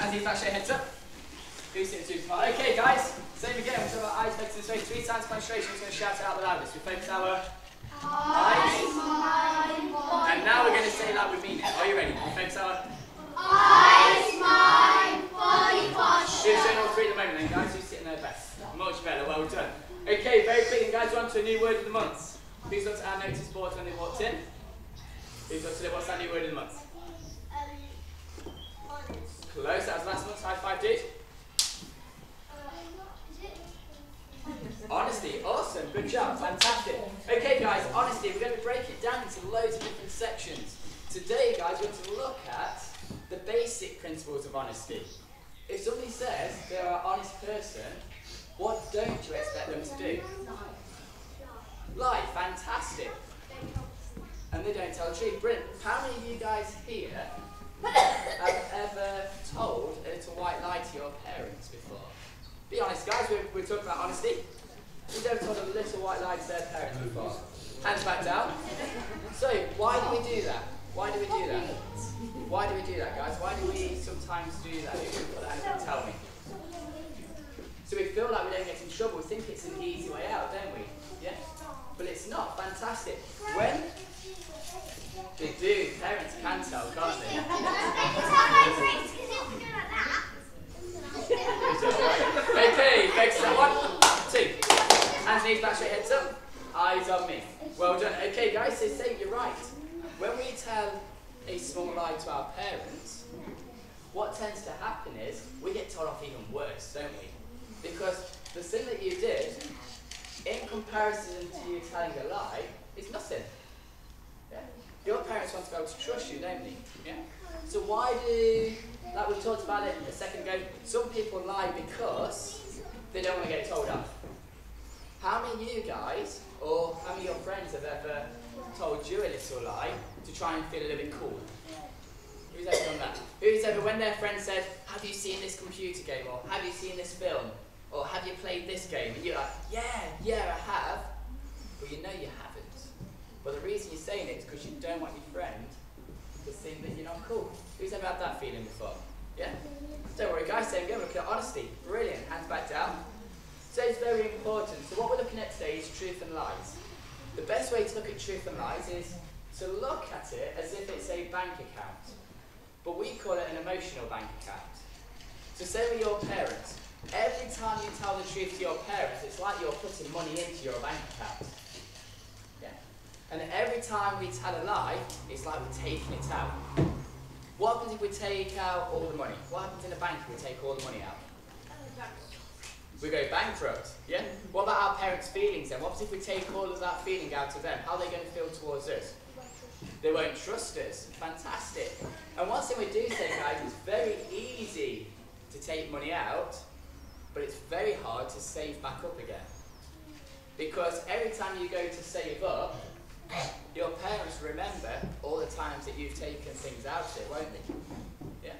Hands knees back, straight, heads up. Do sit super smart. Okay, guys, same again. We'll talk about eyes focused this way. 3 times concentration. We're going to shout it out the loudest. We focus our eyes. And now we're going to say it like we mean it. Are you ready? We focus our eyes, mind, body, posture. Who's doing all 3 at the moment then, guys? Who's sitting there best? Much better. Well done. Okay, very quick, guys. We're on to a new word of the month. Who's looked at our notice boards when they walked in? Who's looked at it? What's our new word of the month? Close. That was last month's. High five, dude. Honesty. Awesome. Good job. Fantastic. Okay, guys. Honesty. We're going to break it down into loads of different sections. Today, guys, we're going to look at the basic principles of honesty. If somebody says they're an honest person, what don't you expect them to do? Lie. Fantastic. And they don't tell the truth. Brilliant. How many of you guys here have ever told a little white lie to your parents before? Be honest, guys. We're talking about honesty. Who's ever told a little white lie to their parents before? Hands back down. So, why do we do that? Why do we do that? Why do we do that, guys? Why do we sometimes do that? Tell me. So we feel like we don't get in trouble. We think it's an easy way out, don't we? Yeah? But it's not. Fantastic. When they do, parents can tell, can't they? Okay, focus that 1, 2. Hands, knees back, straight, heads up. Eyes on me. Well done. Okay, guys, so say you're right. When we tell a small lie to our parents, what tends to happen is we get told off even worse, don't we? Because the thing that you did, in comparison to you telling a lie, is nothing. Yeah? Your parents want to be able to trust you, don't they? Yeah? So why do, like we talked about it a second ago, some people lie because they don't want to get told off. How many of you guys, or how many of your friends have ever told you a little lie to try and feel a little bit cool? Who's ever done that? Who's ever, when their friend said, have you seen this computer game, or have you seen this film, or have you played this game? And you're like, yeah, I have. But you know you haven't. But the reason you're saying it is because you don't want your friend to think that you're not cool. Who's ever had that feeling before? Yeah? Don't worry, guys, same again. We're looking at honesty. Brilliant. Hands back down. So it's very important. So what we're looking at today is truth and lies. The best way to look at truth and lies is to look at it as if it's a bank account. But we call it an emotional bank account. So say with your parents, every time you tell the truth to your parents, it's like you're putting money into your bank account. Yeah? And every time we tell a lie, it's like we're taking it out. What happens if we take out all the money? What happens in a bank if we take all the money out? We go bankrupt, yeah? What about our parents' feelings then? What if we take all of that feeling out of them? How are they going to feel towards us? They won't trust us. Fantastic. And one thing we do say, guys, it's very easy to take money out, but it's very hard to save back up again. Because every time you go to save up, your parents remember all the times that you've taken things out of it, won't they? Yeah?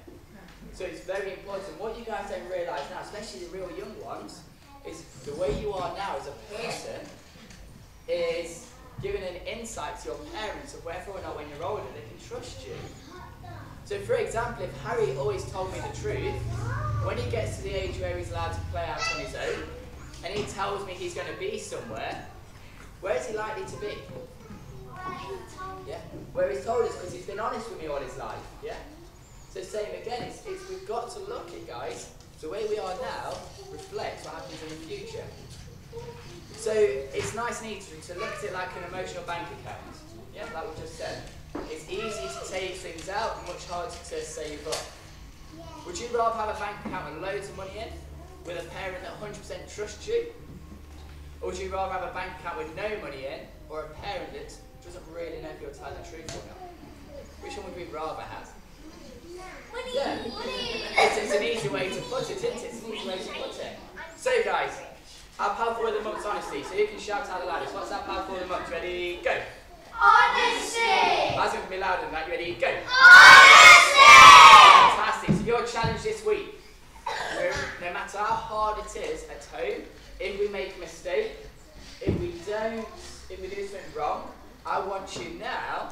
So it's very important. What you guys don't realise now, especially the real young ones, is the way you are now as a person is giving an insight to your parents of whether or not when you're older they can trust you. So for example, if Harry always told me the truth, when he gets to the age where he's allowed to play out on his own, and he tells me he's going to be somewhere, where is he likely to be? Yeah? Where he's told us, because he's been honest with me all his life. Yeah? So same again, it's we've got to look at, guys, the way we are now reflects what happens in the future. So it's nice and easy to look at it like an emotional bank account. Yeah, like we just said. It's easy to take things out and much harder to save up. Would you rather have a bank account with loads of money in, with a parent that 100% trusts you? Or would you rather have a bank account with no money in, or a parent that doesn't really know if you're telling the truth or not? Which one would we rather have? Money. Yeah. Money. It's an easy way to put it, isn't it? It's an easy way to put it. So guys, our powerful word of the month's honesty. So you can shout out the loudest. What's our powerful word of the month? Ready, go. Honesty. I was going to be louder than that. You ready, go. Honesty. Fantastic. So your challenge this week, no matter how hard it is at home, if we make a mistake, if we do something wrong, I want you now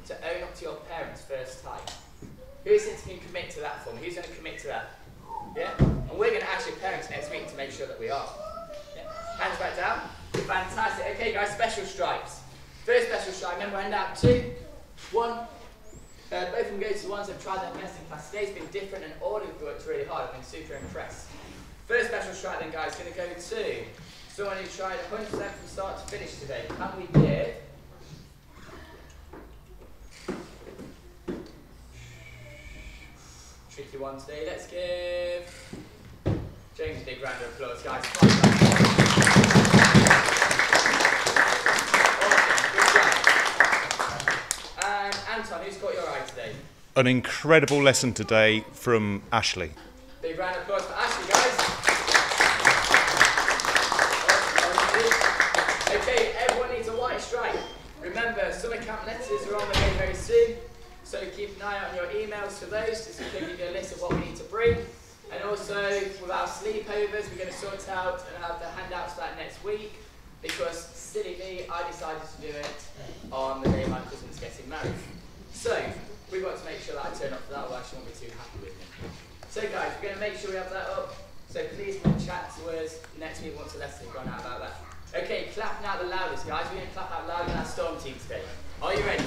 to own up to your parents first time. Who can commit to that for me? Who's going to commit to that? Yeah? And we're going to ask your parents next week to make sure that we are. Yeah? Hands back down. Fantastic. Okay, guys, special stripes. First special stripe, remember, hand out 2, 1. Both of them go to the ones that have tried their best in class today. It's been different and all of you worked really hard. I've been super impressed. First special stripe then, guys, going to go to someone who tried 100% from start to finish today. Can we give tricky one today? Let's give James a big round of applause, guys. And Anton, who's got your eye today? An incredible lesson today from Ashley. Big round of applause for Ashley, guys. Okay, everyone needs a white stripe. Remember, summer camp letters are on the way very soon, so keep an eye out on your emails for those, just to give you a list of what we need to bring. And also, with our sleepovers, we're going to sort out and have the handouts for that next week, because, silly me, I decided to do it on the day my cousin's getting married. So, we want to make sure that I turn up for that, otherwise she won't be too happy with me. So guys, we're going to make sure we have that up, so please come and chat to us next week once the lessons have gone out about that. Okay, clapping out the loudest, guys. We're going to clap out louder than our storm team today. Are you ready?